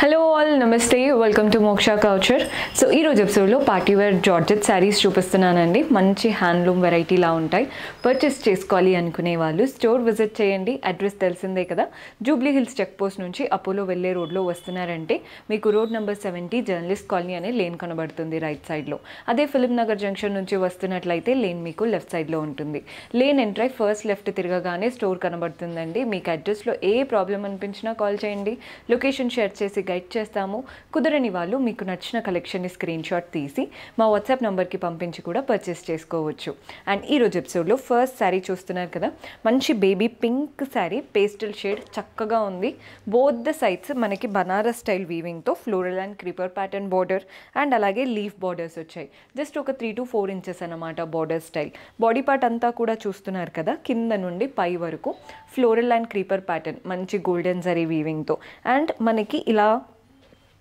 Hello all నమస్తే, welcome to మోక్ష culture. So ఈరోజు ఎపిసోడ్లో పార్టీ వేర్ జార్జెట్ శారీస్ చూపిస్తున్నానండి. మంచి హ్యాండ్లూమ్ వెరైటీలా ఉంటాయి. పర్చేస్ చేసుకోవాలి అనుకునే వాళ్ళు స్టోర్ విజిట్ చేయండి. అడ్రస్ తెలిసిందే కదా, జూబ్లీ హిల్స్ చెక్ పోస్ట్ నుంచి అపోలో వెళ్ళే రోడ్లో వస్తున్నారంటే మీకు రోడ్ నెంబర్ 70 జర్నలిస్ట్ కాలనీ అనే లేన్ కనబడుతుంది రైట్ సైడ్లో. అదే ఫిలిం నగర్ జంక్షన్ నుంచి వస్తున్నట్లయితే లేన్ మీకు లెఫ్ట్ సైడ్లో ఉంటుంది. లేన్ ఎంట్రై ఫస్ట్ లెఫ్ట్ తిరగగానే స్టోర్ కనబడుతుందండి. మీకు అడ్రస్లో ఏ ప్రాబ్లం అనిపించినా కాల్ చేయండి, లొకేషన్ షేర్ చేసి గైడ్ చేస్తాము. కుదరని వాళ్ళు మీకు నచ్చిన కలెక్షన్ని స్క్రీన్ షాట్ తీసి మా వాట్సాప్ నెంబర్కి పంపించి కూడా పర్చేస్ చేసుకోవచ్చు. అండ్ ఈరోజు ఎపిసోడ్లో ఫస్ట్ శారీ చూస్తున్నారు కదా, మంచి baby pink sari, pastel shade, చక్కగా ఉంది. బోత్ ద సైడ్స్ మనకి బనారస్ స్టైల్ వీవింగ్తో floral and creeper pattern border and అలాగే లీఫ్ బార్డర్స్ వచ్చాయి. జస్ట్ ఒక 3 to 4 ఇంచెస్ అన్నమాట బార్డర్ స్టైల్. బాడీ పార్ట్ అంతా కూడా చూస్తున్నారు కదా, కింద నుండి పై వరకు ఫ్లోరల్ అండ్ క్రీపర్ ప్యాటర్న్ మంచి గోల్డెన్ జరీ వీవింగ్తో. అండ్ మనకి ఇలా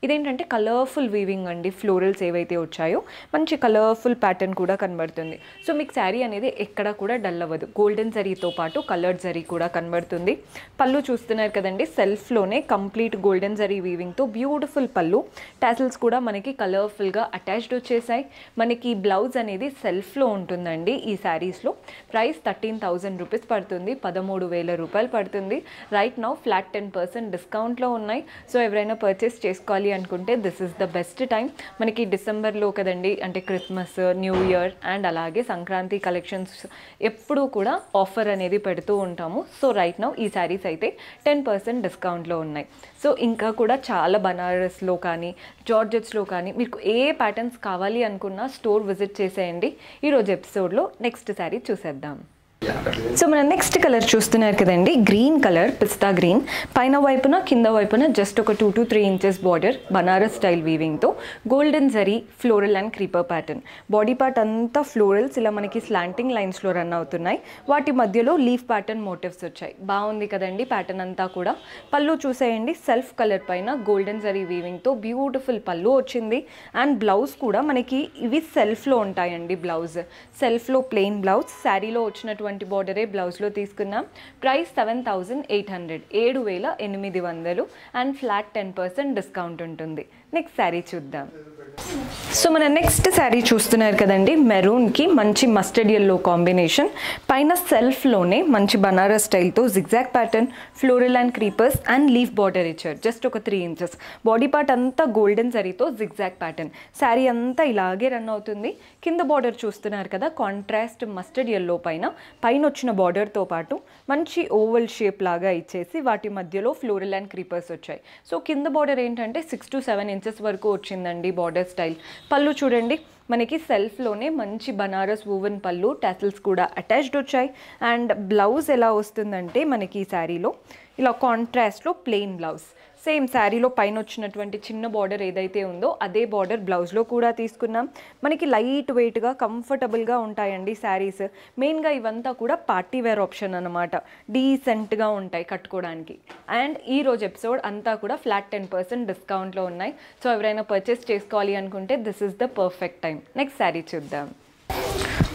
ఇదేంటంటే కలర్ఫుల్ వీవింగ్ అండి. ఫ్లోరల్స్ ఏవైతే వచ్చాయో మంచి కలర్ఫుల్ ప్యాటర్న్ కూడా కనబడుతుంది. సో మీకు శారీ అనేది ఎక్కడ కూడా డల్ అవ్వదు. గోల్డెన్ జరీతో పాటు కలర్డ్ జరీ కూడా కనబడుతుంది. పళ్ళు చూస్తున్నారు కదండి, సెల్ఫ్లోనే కంప్లీట్ గోల్డెన్ జరీ వీవింగ్తో బ్యూటిఫుల్ పళ్ళు. టాసిల్స్ కూడా మనకి కలర్ఫుల్గా అటాచ్డ్ వచ్చేసాయి. మనకి బ్లౌజ్ అనేది సెల్ఫ్లో ఉంటుందండి. ఈ శారీస్లో ప్రైస్ 13,000 రూపీస్ పడుతుంది, 13,000 రూపాయలు పడుతుంది. రైట్ నౌ ఫ్లాట్ 10% డిస్కౌంట్లో ఉన్నాయి. సో ఎవరైనా పర్చేస్ చేసుకోవాలి అనుకుంటే this is the best time. మనకి డిసెంబర్లో కదండి, అంటే క్రిస్మస్, న్యూ ఇయర్ అండ్ అలాగే సంక్రాంతి కలెక్షన్స్ ఎప్పుడూ కూడా ఆఫర్ అనేది పెడుతూ ఉంటాము. సో రైట్ నౌ ఈ శారీస్ అయితే 10% డిస్కౌంట్లో ఉన్నాయి. సో ఇంకా కూడా చాలా బనారస్లో కానీ జార్జెట్స్లో కానీ మీకు ఏ ప్యాటర్న్స్ కావాలి అనుకున్నా స్టోర్ విజిట్ చేసేయండి. ఈరోజు ఎపిసోడ్లో నెక్స్ట్ శారీ చూసేద్దాం. సో మన నెక్స్ట్ కలర్ చూస్తున్నారు కదండి, గ్రీన్ కలర్, పిస్తా గ్రీన్. పైన వైపున కింద వైపున జస్ట్ ఒక 2 to 3 inches border, Banaras style వీవింగ్తో golden zari floral and creeper pattern. Body part అంతా ఫ్లోరల్స్ ఇలా మనకి స్లాంటింగ్ లైన్స్లో రన్ అవుతున్నాయి. వాటి మధ్యలో లీఫ్ ప్యాటర్న్ మోటివ్స్ వచ్చాయి. బాగుంది కదండి ప్యాటర్న్ అంతా కూడా. పళ్ళు చూసేయండి, సెల్ఫ్ కలర్ పైన గోల్డెన్ జరీ వీవింగ్తో బ్యూటిఫుల్ పళ్ళు వచ్చింది. అండ్ బ్లౌజ్ కూడా మనకి ఇవి సెల్ఫ్లో ఉంటాయండి. బ్లౌజ్ సెల్ఫ్లో ప్లెయిన్ బ్లౌజ్, శారీలో వచ్చినటువంటి బార్డరే బ్లౌజ్లో తీసుకున్నాం. ప్రైస్ 7,800, 7,800 అండ్ ఫ్లాట్ 10% డిస్కౌంట్ ఉంటుంది. నెక్స్ట్ శారీ చూద్దాం. సో మన నెక్స్ట్ శారీ చూస్తున్నారు కదండి, మెరూన్కి మంచి మస్టర్డ్ ఎల్లో కాంబినేషన్. పైన సెల్ఫ్లోనే మంచి బనారస్ స్టైల్తో zigzag pattern, floral and creepers and leaf border ఇచ్చారు. జస్ట్ ఒక 3 ఇంచెస్. బాడీ పార్ట్ అంతా గోల్డెన్ జరీతో జిగ్జాగ్ ప్యాటర్న్. శారీ అంతా ఇలాగే రన్ అవుతుంది. కింద బార్డర్ చూస్తున్నారు కదా, కాంట్రాస్ట్ మస్టర్డ్ ఎల్లో పైన వచ్చిన బార్డర్తో పాటు మంచి ఓవల్ షేప్ లాగా ఇచ్చేసి వాటి మధ్యలో ఫ్లోరల్ అండ్ క్రీపర్స్ వచ్చాయి. సో కింద బార్డర్ ఏంటంటే 6 to 7 ఇంచెస్ వరకు వచ్చిందండి బార్డర్ స్టైల్. పళ్ళు చూడండి, మనకి సెల్ఫ్లోనే మంచి బనారస్ వూవెన్ పళ్ళు, టాసిల్స్ కూడా అటాచ్డ్ వచ్చాయి. అండ్ బ్లౌజ్ ఎలా వస్తుందంటే మనకి ఈ శారీలో ఇలా కాంట్రాస్ట్లో ప్లెయిన్ బ్లౌజ్. సేమ్ శారీలో పైన వచ్చినటువంటి చిన్న బార్డర్ ఏదైతే ఉందో అదే బార్డర్ బ్లౌజ్లో కూడా తీసుకున్నాం. మనకి లైట్ వెయిట్గా కంఫర్టబుల్గా ఉంటాయండి శారీస్. మెయిన్గా ఇవంతా కూడా పార్టీ వేర్ ఆప్షన్ అనమాట. డీసెంట్గా ఉంటాయి కట్టుకోవడానికి. అండ్ ఈరోజు ఎపిసోడ్ అంతా కూడా ఫ్లాట్ 10% డిస్కౌంట్లో ఉన్నాయి. సో ఎవరైనా పర్చేస్ చేసుకోవాలి అనుకుంటే this is the perfect time. Next sari చూద్దాం.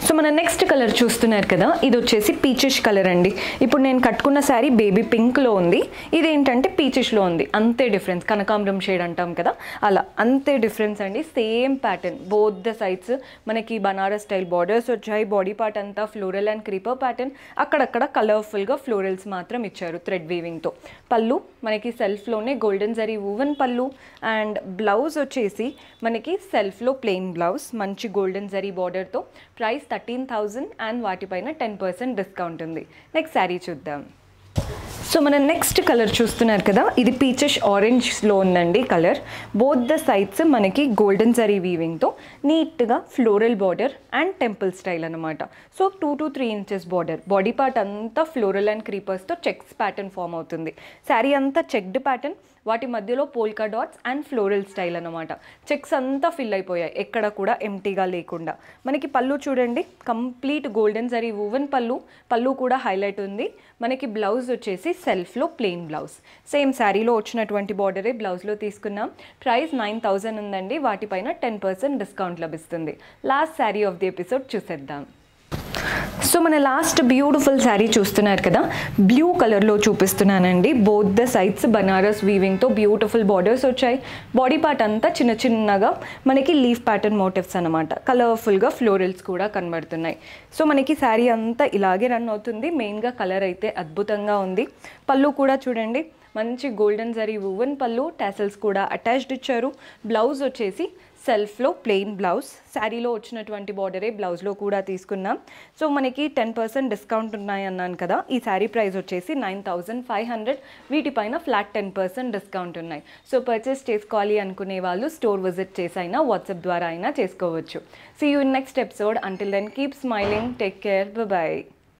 సో మన నెక్స్ట్ కలర్ చూస్తున్నారు కదా, ఇది వచ్చేసి పీచిష్ కలర్ అండి. ఇప్పుడు నేను కట్టుకున్న శారీ బేబీ పింక్లో ఉంది, ఇదేంటంటే పీచిష్లో ఉంది. అంతే డిఫరెన్స్, కనకాంబరం షేడ్ అంటాం కదా అలా, అంతే డిఫరెన్స్ అండి. Same pattern, both the sides మనకి బనారస్ స్టైల్ బార్డర్స్ వచ్చాయి. బాడీ పార్ట్ అంతా ఫ్లోరల్ అండ్ క్రీపర్ ప్యాటర్న్, అక్కడక్కడ కలర్ఫుల్గా ఫ్లోరల్స్ మాత్రం ఇచ్చారు థ్రెడ్ వీవింగ్తో. పళ్ళు మనకి సెల్ఫ్లోనే గోల్డెన్ జరీ వూవెన్ పళ్ళు. అండ్ బ్లౌజ్ వచ్చేసి మనకి సెల్ఫ్లో ప్లెయిన్ బ్లౌజ్, మంచి గోల్డెన్ జరీ బార్డర్తో. ప్రైస్ 13,000 అండ్ వాటిపైన 10% డిస్కౌంట్ ఉంది. నెక్స్ట్ శారీ చూద్దాం. సో మన నెక్స్ట్ కలర్ చూస్తున్నారు కదా, ఇది పీచిష్ ఆరెంజ్లో ఉందండి కలర్. బోత్ ద సైడ్స్ మనకి గోల్డెన్ జరీ వీవింగ్తో నీట్గా floral border and temple style అనమాట. So 2 to 3 inches border. Body part అంతా ఫ్లోరల్ అండ్ క్రీపర్స్తో చెక్స్ ప్యాటర్న్ ఫామ్ అవుతుంది. శారీ అంతా చెక్డ్ ప్యాటర్న్, వాటి మధ్యలో polka dots and floral style అనమాట. చెక్స్ అంతా ఫిల్ అయిపోయాయి, ఎక్కడ కూడా ఎంటీగా లేకుండా. మనకి పళ్ళు చూడండి, కంప్లీట్ గోల్డెన్ జరీ వూవెన్ పళ్ళు. పళ్ళు కూడా హైలైట్ ఉంది. మనకి బ్లౌజ్ వచ్చేసి సెల్ఫ్లో ప్లెయిన్ బ్లౌజ్. సేమ్ శారీలో వచ్చినటువంటి బార్డరే బ్లౌజ్లో తీసుకున్నాం. ప్రైస్ 9,000 ఉందండి, వాటిపైన 10% డిస్కౌంట్ లభిస్తుంది. Last sari of the episode చూసేద్దాం. సో మన లాస్ట్ బ్యూటిఫుల్ శారీ చూస్తున్నారు కదా, బ్లూ కలర్లో చూపిస్తున్నానండి. బోత్ ద సైడ్స్ బనారస్ వీవింగ్తో బ్యూటిఫుల్ బార్డర్స్ వచ్చాయి. బాడీ పార్ట్ అంతా చిన్న చిన్నగా మనకి లీఫ్ ప్యాటర్న్ మోటివ్స్ అనమాట. కలర్ఫుల్గా ఫ్లోరల్స్ కూడా కనబడుతున్నాయి. సో మనకి శారీ అంతా ఇలాగే రన్ అవుతుంది. మెయిన్గా కలర్ అయితే అద్భుతంగా ఉంది. పళ్ళు కూడా చూడండి, మంచి గోల్డెన్ జరీ వువెన్ పళ్ళు, టాసల్స్ కూడా అటాచ్డ్ ఇచ్చారు. బ్లౌజ్ వచ్చేసి సెల్ఫ్లో ప్లెయిన్ బ్లౌజ్, శారీలో వచ్చినటువంటి బార్డరే బ్లౌజ్లో కూడా తీసుకున్నాం. సో మనకి 10% డిస్కౌంట్ ఉన్నాయి అన్నాను కదా. ఈ శారీ ప్రైస్ వచ్చేసి 9500. వీటిపైన ఫ్లాట్ 10% డిస్కౌంట్ ఉన్నాయి. సో పర్చేస్ చేసుకోవాలి అనుకునే వాళ్ళు స్టోర్ విజిట్ చేసి అయినా వాట్సాప్ ద్వారా అయినా చేసుకోవచ్చు. See you in next episode. Until then keep smiling, take care, by.